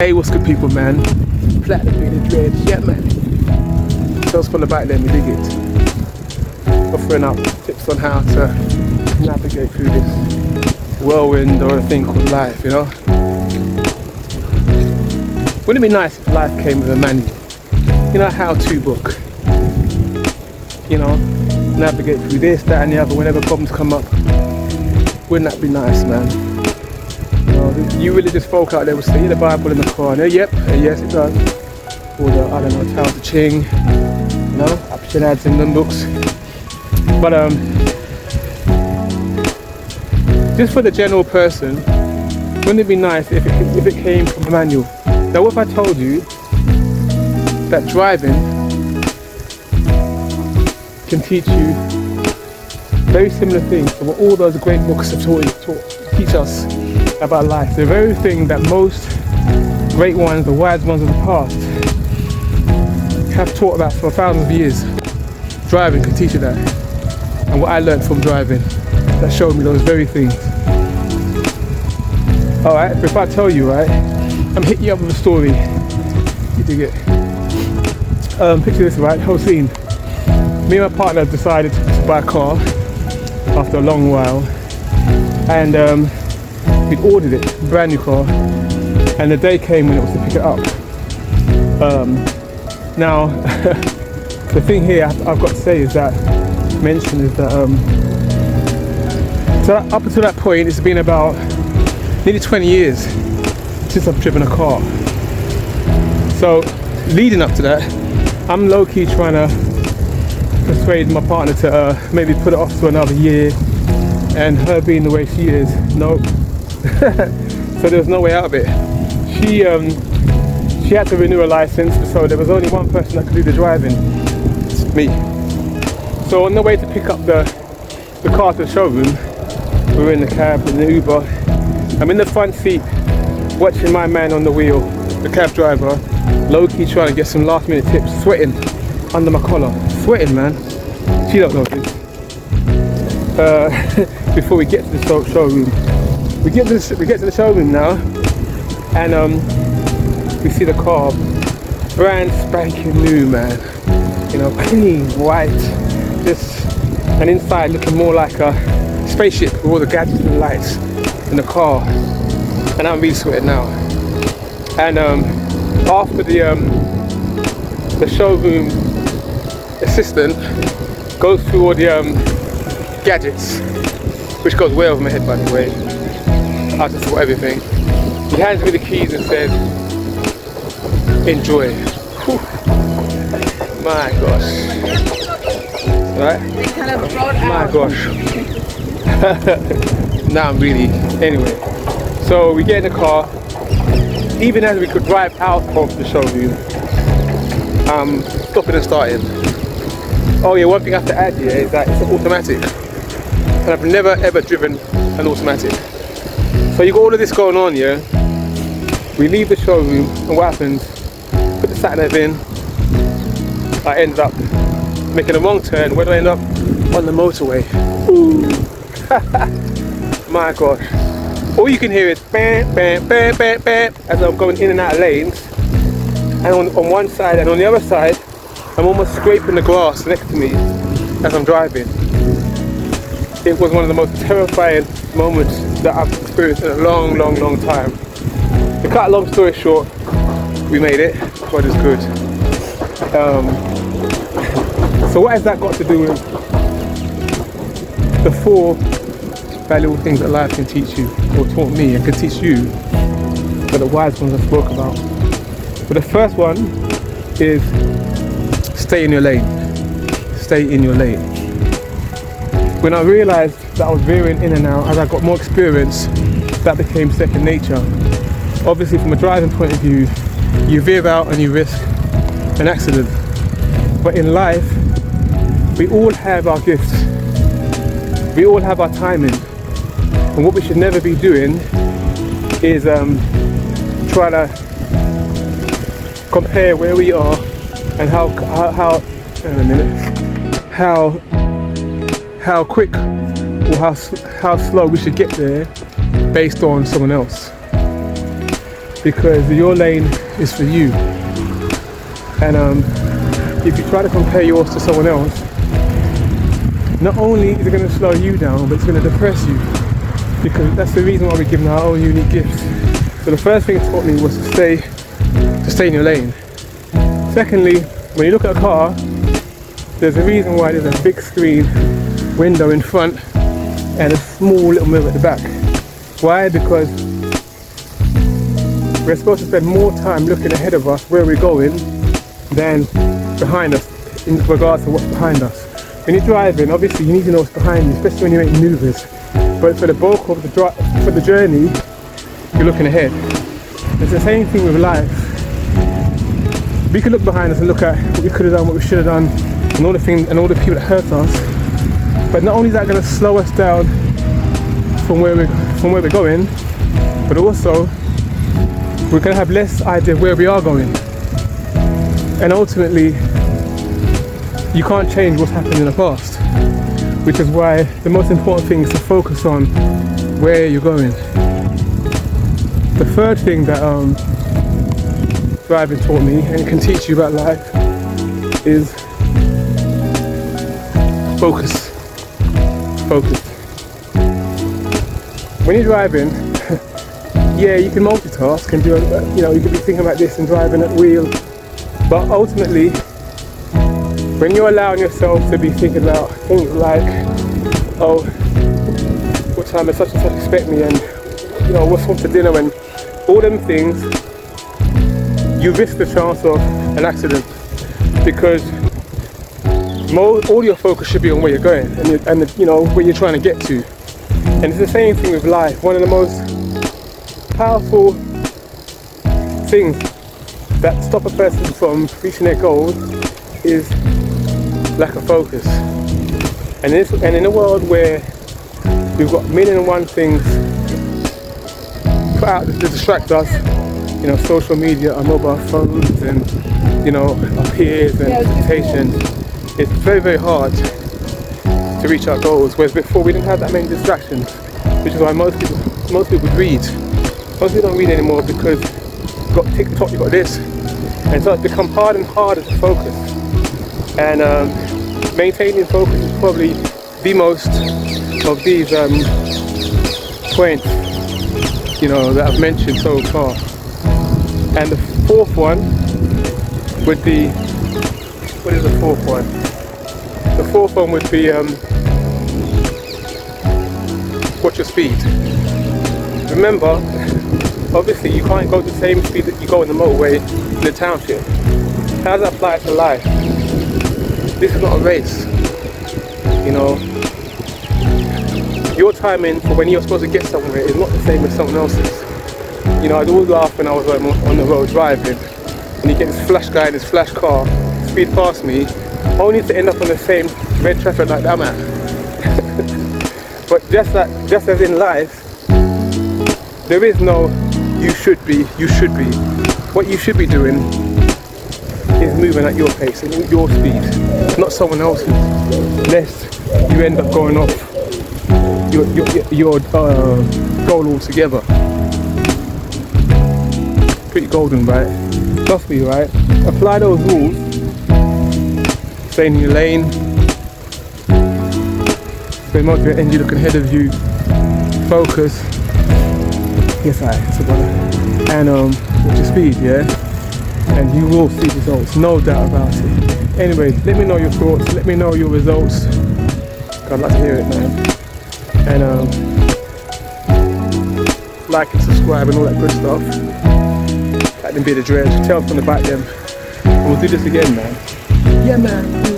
Hey, what's good people, man? Platinum bearded dreads, yeah man. Just from the back, let me dig it. Offering up tips on how to navigate through this whirlwind or a thing called life, you know? Wouldn't it be nice if life came with a manual? You know, a how-to book. You know, navigate through this, that and the other whenever problems come up. Wouldn't that be nice, man? You religious folk out there will say the Bible in the Quran. Yep, yes it does. Or the, I don't know, Tao Te Ching, you know, Upanishads in them books. But just for the general person, wouldn't it be nice if it came from a manual? Now what if I told you that driving can teach you very similar things to what all those great books have teach us about life. The very thing that most great ones, the wise ones of the past, have taught about for thousands of years. Driving can teach you that. And what I learned from driving, that showed me those very things. Alright, if I tell you, right, I'm hitting you up with a story. You dig it? Picture this, right, whole scene. Me and my partner decided to buy a car after a long while. And we'd ordered it, a brand new car, and the day came when it was to pick it up. Now, the thing here I've got to say is that, so up until that point, it's been about nearly 20 years since I've driven a car. So, leading up to that, I'm low-key trying to persuade my partner to maybe put it off to another year, and her being the way she is, nope. So there was no way out of it. She had to renew her license, so there was only one person that could do the driving, me. So on the way to pick up the car to the showroom, we were in the cab, in the Uber. I'm in the front seat, watching my man on the wheel, the cab driver, low-key trying to get some last-minute tips, sweating under my collar, sweating, man. She don't know this. Before we get to the showroom. We get to the showroom now, and we see the car, brand spanking new, man. You know, clean, white, and inside looking more like a spaceship with all the gadgets and lights in the car. And I'm really sweating now. And after the showroom assistant goes through all the gadgets, which goes way over my head, by the way. I just saw everything. He hands me the keys and says, enjoy. Whew. My gosh. Right? My gosh. Now I'm really, anyway. So we get in the car. Even as we could drive out of the showroom, stopping and starting. Oh yeah, one thing I have to add here is that it's automatic. And I've never ever driven an automatic. So you got all of this going on, yeah? We leave the showroom, and what happens? Put the sat-nav in. I end up making a wrong turn. Where do I end up? On the motorway. Ooh. My gosh. All you can hear is bam, bam, bam, bam, bam, as I'm going in and out of lanes. And on one side and on the other side, I'm almost scraping the grass next to me as I'm driving. It was one of the most terrifying moments that I've experienced in a long, long, long time. To cut a long story short, we made it. God is good. So what has that got to do with the 4 valuable things that life can teach you, or taught me, and can teach you, but the wise ones I spoke about? But the first one is stay in your lane. Stay in your lane. When I realised that I was veering in and out, as I got more experience, that became second nature. Obviously from a driving point of view, you veer out and you risk an accident. But in life, we all have our gifts. We all have our timing. And what we should never be doing is try to compare where we are and how quick or how slow we should get there based on someone else. because your lane is for you. And if you try to compare yours to someone else, not only is it going to slow you down, but it's going to depress you, because that's the reason why we're given our own unique gifts. So the first thing it taught me was to stay in your lane. Secondly, when you look at a car, there's a reason why there's a big screen window in front and a small little mirror at the back. Why? Because we're supposed to spend more time looking ahead of us, where we're going, than behind us, in regards to what's behind us. When you're driving, obviously you need to know what's behind you, especially when you're making maneuvers. But for the bulk of the journey, you're looking ahead. It's the same thing with life. We could look behind us and look at what we could have done, what we should have done, and all the things and all the people that hurt us. But not only is that going to slow us down from where we're going, but also we're going to have less idea of where we are going. And ultimately, you can't change what's happened in the past, which is why the most important thing is to focus on where you're going. The third thing that driving taught me, and can teach you about life, is focus. Focus. When you're driving, yeah, you can multitask and do, you can be thinking about this and driving at wheel, but ultimately, when you're allowing yourself to be thinking about things like, oh, what time does such and such expect me, and what's on for dinner, and all them things, you risk the chance of an accident, because all your focus should be on where you're going and where you're trying to get to. And it's the same thing with life. One of the most powerful things that stop a person from reaching their goals is lack of focus. And in a world where we've got million and one things put out to distract us, social media, our mobile phones, and our peers and expectations, it's very, very hard to reach our goals. Whereas before we didn't have that many distractions, which is why most people read. Most people don't read anymore because you've got TikTok, you've got this, and so it's become harder and harder to focus. And maintaining focus is probably the most of these points, that I've mentioned so far. And the fourth one would be, what is the fourth one? The fourth one would be watch your speed. Remember, obviously you can't go the same speed that you go in the motorway in the township. How does that apply to life? This is not a race. Your timing for when you're supposed to get somewhere is not the same as someone else's. I'd always laugh when I was on the road driving, and you get this flash guy in this flash car, speed past me, only to end up on the same red traffic light that I'm at. But just as in life, there is no you should be. What you should be doing is moving at your pace and your speed, not someone else's, lest you end up going off your goal altogether. Pretty golden, right? Trust me, right? Apply those rules. Stay in your lane. Stay motivated, and you looking ahead of you. Focus. Yes, and with your speed, yeah. And you will see results, no doubt about it. Anyway, let me know your thoughts. Let me know your results. I'd like to hear it, man. And like and subscribe and all that good stuff. That didn't be the dredge. Tell us on the back then. And we'll do this again, man. Yeah, man.